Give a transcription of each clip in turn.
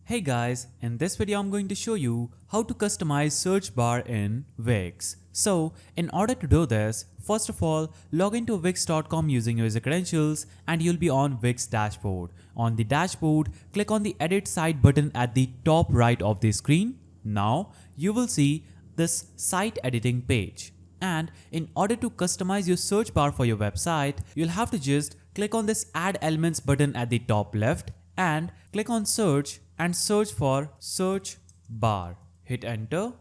Hey guys, in this video I'm going to show you how to customize search bar in Wix. So in order to do this, first of all log into wix.com using your user credentials and you'll be on Wix dashboard. On the dashboard, click on the edit site button at the top right of the screen. Now you will see this site editing page. And in order to customize your search bar for your website, you'll have to just click on this add elements button at the top left and click on search and search for search bar. Hit enter.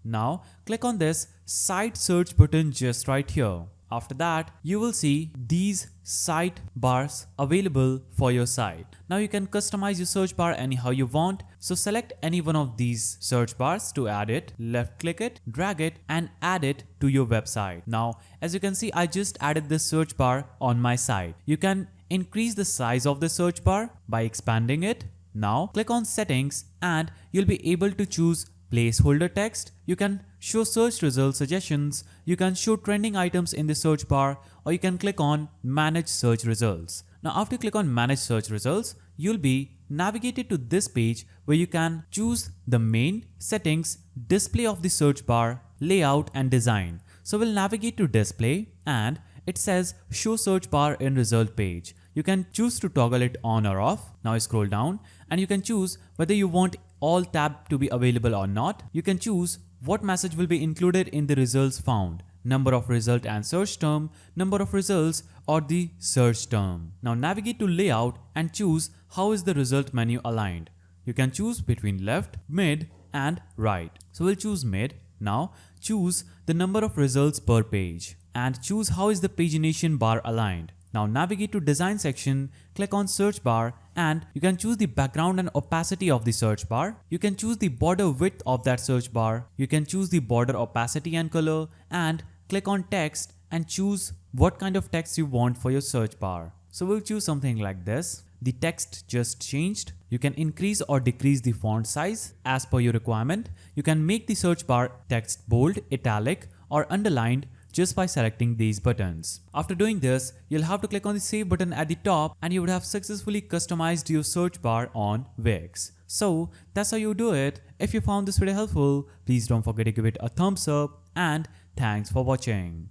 Now click on this site search button just right here. After that, you will see these site bars available for your site. Now you can customize your search bar anyhow you want. So select any one of these search bars to add it, left click it, drag it and add it to your website. Now as you can see, I just added this search bar on my site. You can increase the size of the search bar by expanding it. Now click on settings and you'll be able to choose placeholder text. You can show search result suggestions. You can show trending items in the search bar, or you can click on manage search results. Now after you click on manage search results, you'll be navigated to this page where you can choose the main, settings, display of the search bar, layout and design. So we'll navigate to display and it says show search bar in result page. You can choose to toggle it on or off. Now scroll down and you can choose whether you want all tab to be available or not. You can choose what message will be included in the results found, number of result and search term, number of results or the search term. Now navigate to layout and choose how is the result menu aligned. You can choose between left, mid and right. So we'll choose mid. Now choose the number of results per page and choose how is the pagination bar aligned. Now navigate to design section, click on search bar and you can choose the background and opacity of the search bar. You can choose the border width of that search bar. You can choose the border opacity and color and click on text and choose what kind of text you want for your search bar. So we'll choose something like this. The text just changed. You can increase or decrease the font size as per your requirement. You can make the search bar text bold, italic or underlined just by selecting these buttons. After doing this, you'll have to click on the save button at the top and you would have successfully customized your search bar on Wix. So that's how you do it. If you found this video helpful, please don't forget to give it a thumbs up and thanks for watching.